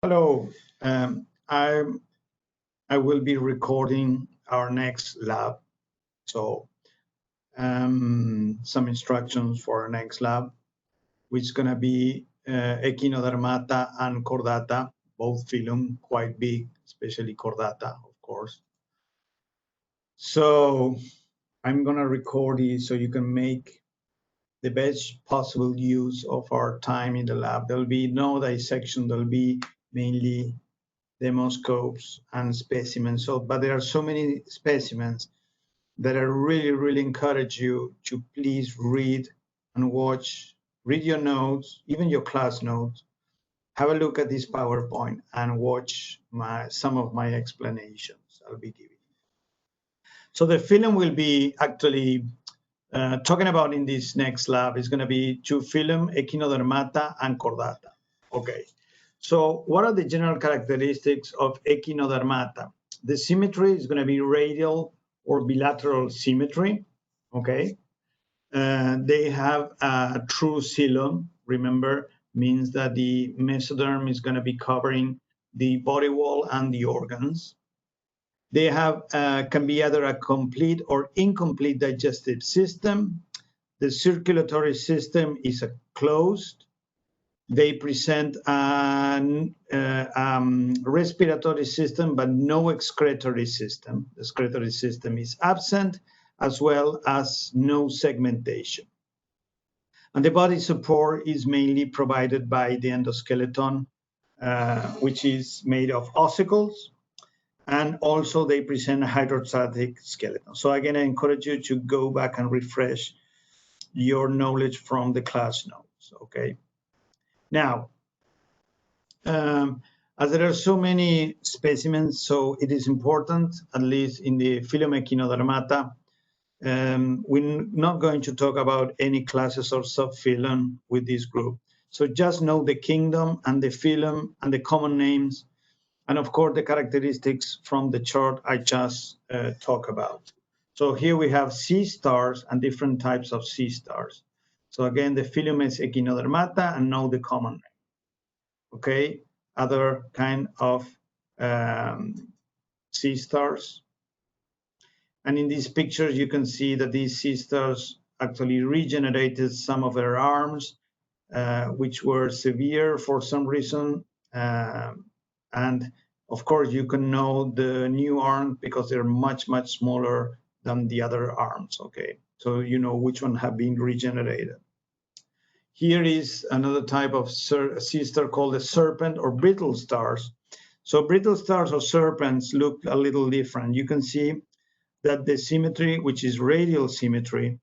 Hello, I will be recording our next lab. So some instructions for our next lab, which is going to be Echinodermata and Chordata, both phylum, quite big, especially Chordata, of course. So I'm going to record it so you can make the best possible use of our time in the lab. There'll be no dissection, there'll be mainly demoscopes and specimens. But there are so many specimens that I really encourage you to please read and watch, read your notes, even your class notes. Have a look at this PowerPoint and watch some of my explanations I'll be giving. So the film will be actually talking about in this next lab is going to be two phylum, Echinodermata and Chordata. Okay. So what are the general characteristics of Echinodermata? The symmetry is going to be radial or bilateral symmetry, okay? They have a true coelom, remember, means that the mesoderm is going to be covering the body wall and the organs. They have can be either a complete or incomplete digestive system. The circulatory system is a closed. They present a respiratory system, but no excretory system. The excretory system is absent, as well as no segmentation. And the body support is mainly provided by the endoskeleton, which is made of ossicles. And also they present a hydrostatic skeleton. So again, I encourage you to go back and refresh your knowledge from the class notes, okay? Now, as there are so many specimens, so it is important, at least in the phylum Echinodermata, we're not going to talk about any classes or subphylum with this group. So just know the kingdom and the phylum and the common names, and of course the characteristics from the chart I just talked about. So here we have sea stars and different types of sea stars. So again, the phylum is Echinodermata and know the common name. Okay, other kind of sea stars. And in these pictures, you can see that these sea stars actually regenerated some of their arms, which were severe for some reason. And of course, you can know the new arm because they're much smaller than the other arms, okay? So you know which one have been regenerated. Here is another type of sea star called the serpent or brittle stars. So brittle stars or serpents look a little different. You can see that the symmetry, which is radial symmetry,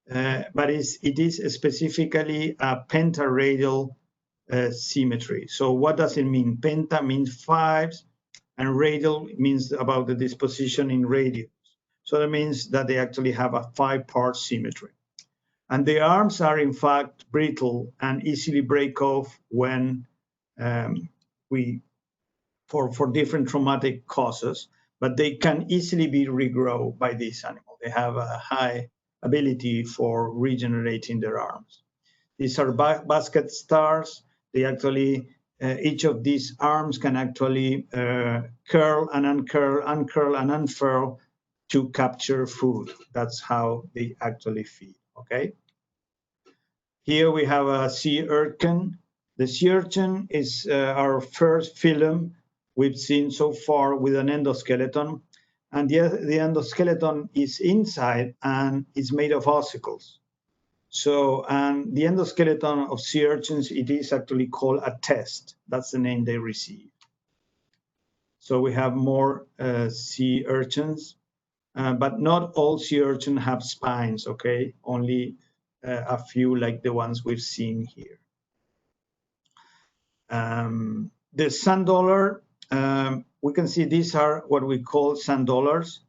but it is specifically a pentaradial symmetry. So what does it mean? Penta means 5, and radial means about the disposition in radius. So that means that they actually have a 5-part symmetry. And the arms are in fact brittle and easily break off when for different traumatic causes, but they can easily be regrown by this animal. They have a high ability for regenerating their arms. These are basket stars. They actually, each of these arms can actually curl and uncurl, uncurl and unfurl to capture food. That's how they actually feed, okay? Here we have a sea urchin. The sea urchin is our first phylum we've seen so far with an endoskeleton. And the endoskeleton is inside and is made of ossicles. So, and the endoskeleton of sea urchins, it is actually called a test. That's the name they receive. So we have more sea urchins, but not all sea urchins have spines, okay? Only a few like the ones we've seen here. The sand dollar, we can see these are what we call sand dollars,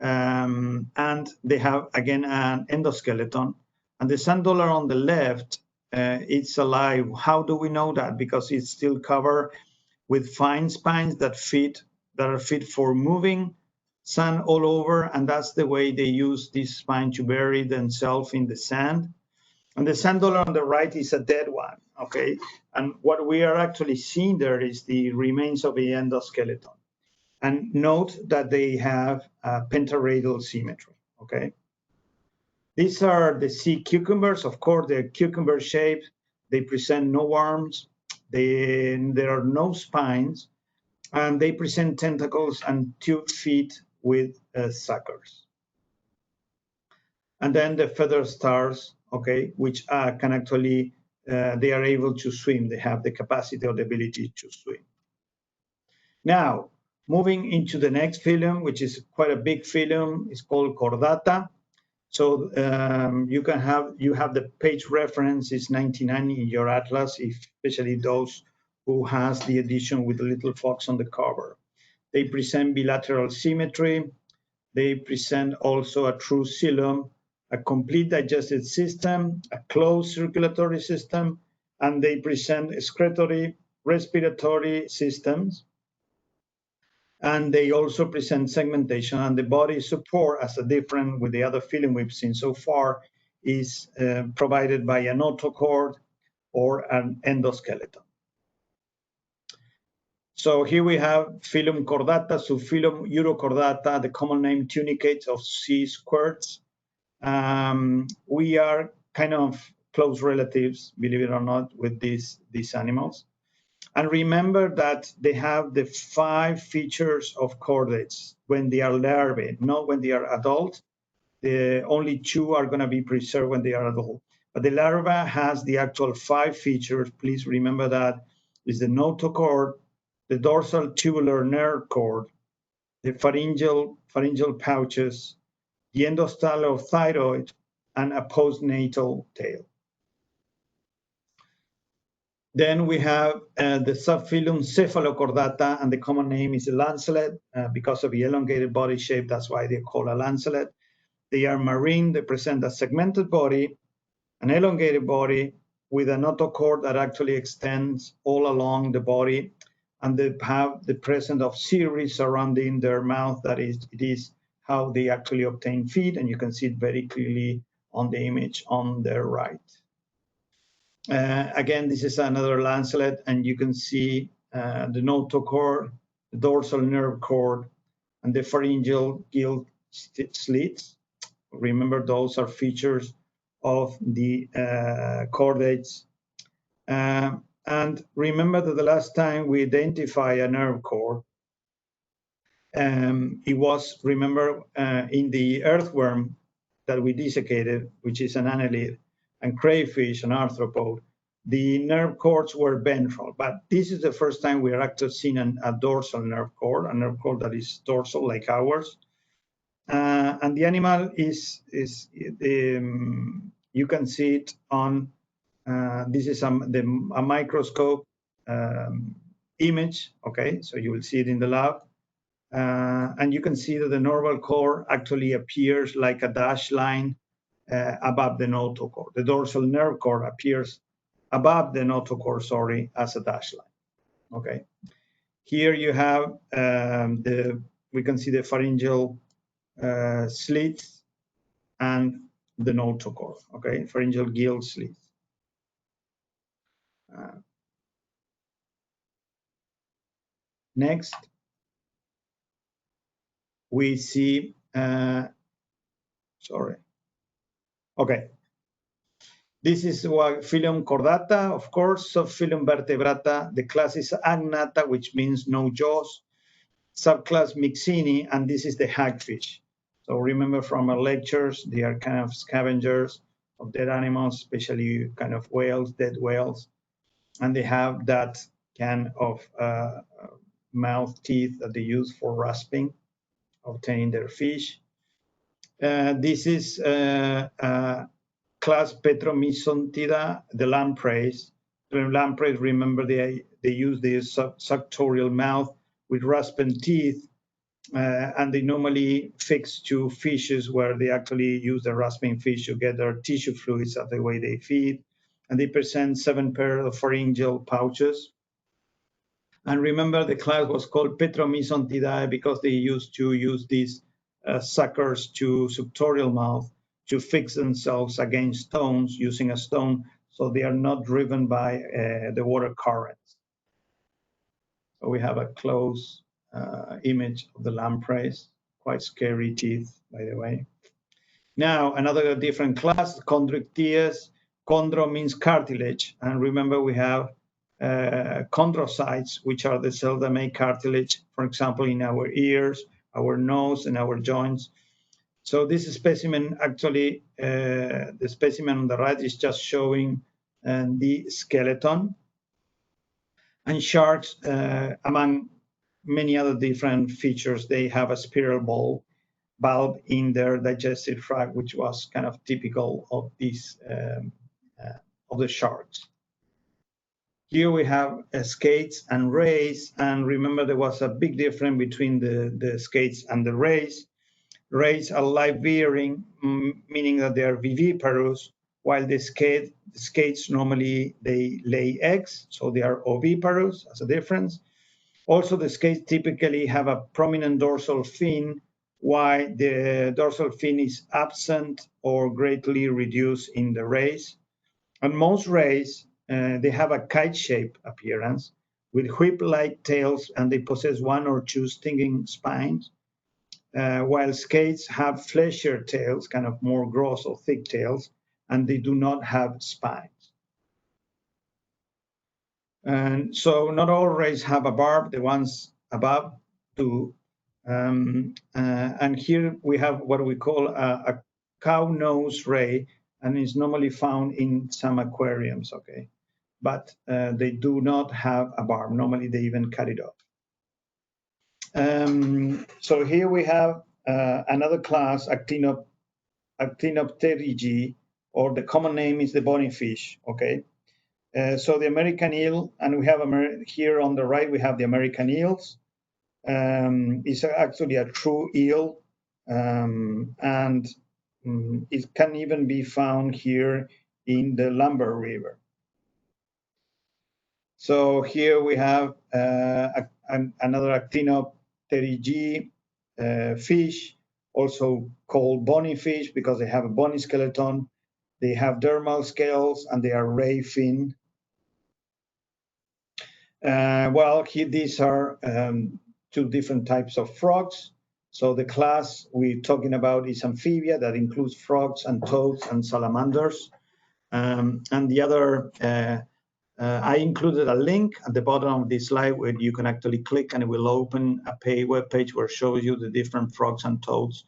and they have, again, an endoskeleton. And the sand dollar on the left, it's alive. How do we know that? Because it's still covered with fine spines that are fit for moving sand all over, and that's the way they use this spine to bury themselves in the sand. And the sand dollar on the right is a dead one, okay? And what we are actually seeing there is the remains of the endoskeleton. And note that they have pentaradial symmetry, okay? These are the sea cucumbers. Of course, they're cucumber shaped. They present no arms. There are no spines. And they present tentacles and 2 feet with suckers. And then the feather stars, okay, which can actually, they are able to swim. They have the capacity or the ability to swim. Now, moving into the next phylum, which is quite a big phylum, it's called Chordata. So you have the page reference is 99 in your atlas, especially those who has the edition with the little fox on the cover. They present bilateral symmetry. They present also a true coelom, a complete digestive system, a closed circulatory system, and they present excretory, respiratory systems. And they also present segmentation, and the body support, as a different with the other phylum we've seen so far, is provided by a notochord or an endoskeleton. So here we have phylum Chordata, subphylum Urochordata, the common name tunicates of sea squirts. We are kind of close relatives, believe it or not, with these animals. And remember that they have the 5 features of chordates when they are larvae, not when they are adult. The only 2 are going to be preserved when they are adult. But the larva has the actual 5 features. Please remember that is the notochord, the dorsal tubular nerve cord, the pharyngeal pouches, the endostalothyroid, and a postnatal tail. Then we have the subphylum Cephalochordata, and the common name is lancelet because of the elongated body shape. That's why they're called a lancelet. They are marine. They present a segmented body, an elongated body with a notochord that actually extends all along the body, and they have the presence of cirri surrounding their mouth. That is, it is how they actually obtain feed, and you can see it very clearly on the image on the right. Again, this is another lancelet, and you can see the notochord, the dorsal nerve cord, and the pharyngeal gill slits. Remember, those are features of the chordates. And remember that the last time we identify a nerve cord, it was, remember, in the earthworm that we desiccated, which is an annelid, and crayfish, an arthropod, the nerve cords were ventral. But this is the first time we are actually seeing a dorsal nerve cord, a nerve cord that is dorsal like ours. And the animal you can see it on, this is a microscope image, okay? So you will see it in the lab. And you can see that the normal cord actually appears like a dashed line above the notochord. The dorsal nerve cord appears above the notochord, sorry, as a dashed line, okay? Here you have we can see the pharyngeal slits and the notochord, okay? Pharyngeal gill slits. Next, we see, sorry. Okay. This is what phylum Chordata, of course, subphylum Vertebrata. The class is Agnata, which means no jaws. Subclass Mixini, and this is the hagfish. So remember from our lectures, they are kind of scavengers of dead animals, especially kind of whales, dead whales. And they have that kind of mouth teeth that they use for rasping, obtaining their fish. This is class Petromesontida, the lampreys. The lampreys, remember, they use the suctorial mouth with rasping teeth, and they normally fix to fishes where they actually use the rasping fish to get their tissue fluids of the way they feed. And they present 7 pairs of pharyngeal pouches. And remember, the class was called Petromesontidae because they used to use these suckers to suctorial mouth to fix themselves against stones using a stone, so they are not driven by the water currents. So we have a close image of the lampreys, quite scary teeth, by the way. Now, another different class, chondrichthyes. Chondro means cartilage. And remember, we have chondrocytes, which are the cells that make cartilage, for example, in our ears, our nose, and our joints. So this specimen, actually, the specimen on the right is just showing the skeleton. And sharks, among many other different features, they have a spiral bulb in their digestive tract, which was kind of typical of these of the sharks. Here we have skates and rays, and remember there was a big difference between the skates and the rays. Rays are live-bearing, meaning that they are viviparous, while the skates normally they lay eggs, so they are oviparous as a difference. Also, the skates typically have a prominent dorsal fin, while the dorsal fin is absent or greatly reduced in the rays. And most rays, they have a kite-shaped appearance with whip-like tails, and they possess one or two stinging spines, while skates have fleshier tails, kind of more gross or thick tails, and they do not have spines. And so not all rays have a barb, the ones above do. And here we have what we call a cow nose ray, and it's normally found in some aquariums, okay? But they do not have a barb. Normally they even cut it off. So here we have another class, Actinopterygii, or the common name is the bonyfish, okay? So the American eel, and we have here on the right, we have the American eels. It's actually a true eel, and it can even be found here in the Lumber River. So here we have another Actinopterygii fish, also called bony fish because they have a bony skeleton. They have dermal scales and they are ray fin. These are two different types of frogs. So the class we're talking about is amphibia, that includes frogs and toads and salamanders. And the other, I included a link at the bottom of this slide where you can actually click and it will open a web page where it shows you the different frogs and toads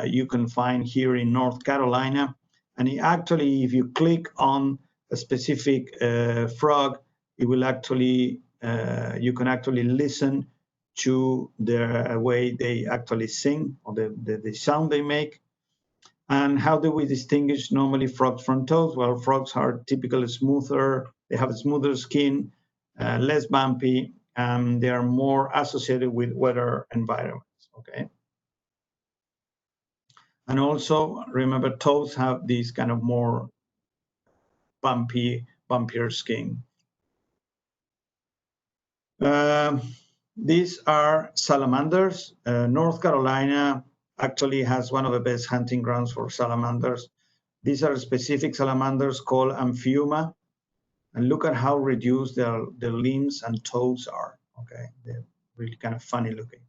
you can find here in North Carolina. And actually, if you click on a specific frog, it will actually, you can actually listen to the way they actually sing or the sound they make. And how do we distinguish normally frogs from toads? Well, frogs are typically smoother, they have a smoother skin, less bumpy, and they are more associated with wetter environments, okay? And also, remember, toads have this kind of more bumpier skin. These are salamanders. North Carolina actually has one of the best hunting grounds for salamanders. These are specific salamanders called Amphiuma. And look at how reduced their limbs and toes are, okay? They're really kind of funny looking.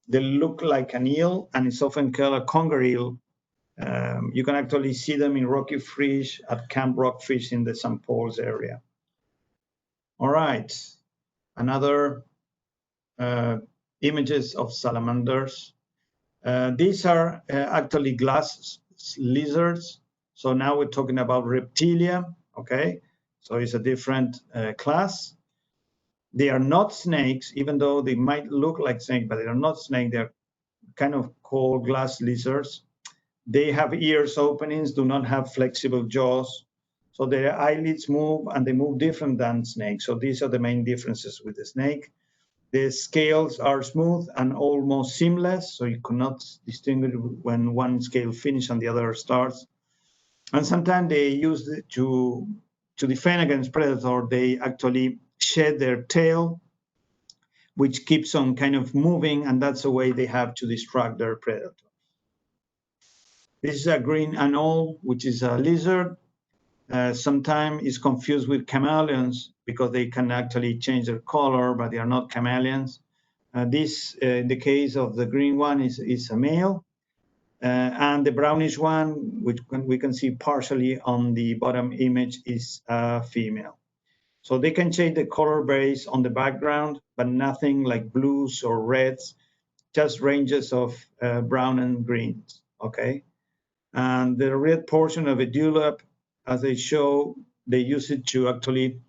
They look like an eel, and it's often called a conger eel. You can actually see them in Rocky Fish at Camp Rockfish in the St. Paul's area. All right, another images of salamanders. These are actually glass lizards. So now we're talking about reptilia, okay? So it's a different class. They are not snakes, even though they might look like snakes, but they are not snakes. They're kind of called glass lizards. They have ears openings, do not have flexible jaws. So their eyelids move and they move different than snakes. So these are the main differences with the snake. The scales are smooth and almost seamless, so you cannot distinguish when one scale finishes and the other starts. And sometimes they use it to defend against predator. They actually shed their tail, which keeps on kind of moving, and that's the way they have to distract their predator. This is a green anole, which is a lizard. Sometimes it's confused with chameleons because they can actually change their color, but they are not chameleons. This, in the case of the green one, is a male. And the brownish one, which we can see partially on the bottom image, is a female. So they can change the color based on the background, but nothing like blues or reds, just ranges of brown and greens, okay? And the red portion of a dewlap, as they show, they use it to actually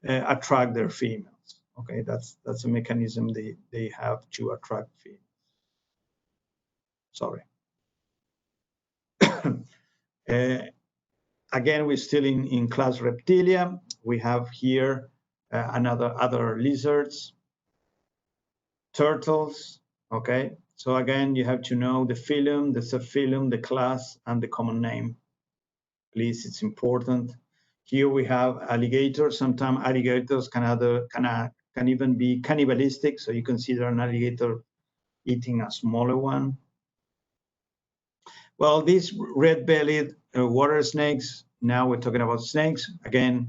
attract their females, okay? That's a mechanism they have to attract females. Sorry. Again, we're still in class Reptilia. We have here other lizards, turtles, okay? So again, you have to know the phylum, the subphylum, the class, and the common name. Please, it's important. Here we have alligators. Sometimes alligators can even be cannibalistic, so you consider an alligator eating a smaller one. Well, these red-bellied water snakes, now we're talking about snakes, again,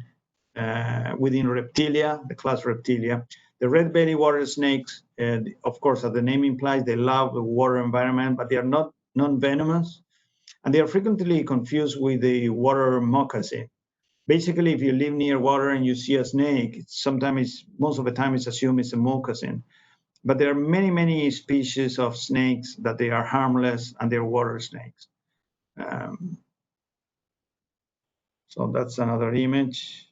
within Reptilia, the class Reptilia. The red-bellied water snakes, of course, as the name implies, they love the water environment, but they are not non-venomous, and they are frequently confused with the water moccasin. Basically, if you live near water and you see a snake, most of the time it's assumed it's a moccasin. But there are many, many species of snakes that they are harmless, and they're water snakes. So that's another image.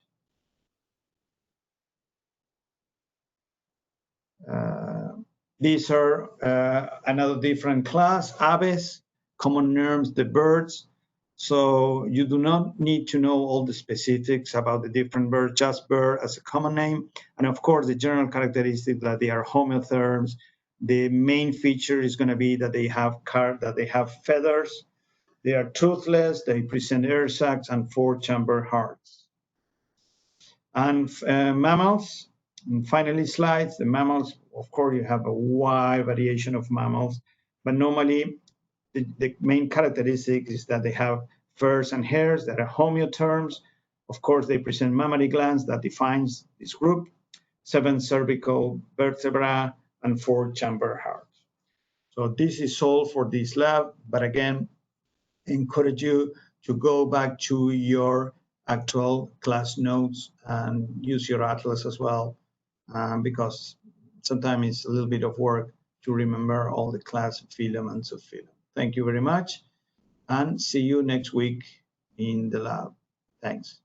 These are another different class, aves, common terms, the birds. So you do not need to know all the specifics about the different birds, just bird as a common name. And of course, the general characteristic that they are homeotherms. The main feature is going to be that they have feathers. They are toothless. They present air sacs and four-chamber hearts. And mammals, and finally slides, the mammals, of course, you have a wide variation of mammals, but normally the main characteristic is that they have furs and hairs that are homeotherms. Of course, they present mammary glands that defines this group, 7 cervical vertebrae, and 4-chamber hearts. So this is all for this lab, but again, encourage you to go back to your actual class notes and use your atlas as well, because sometimes it's a little bit of work to remember all the class, phylum, and subphylum. Thank you very much, and see you next week in the lab. Thanks.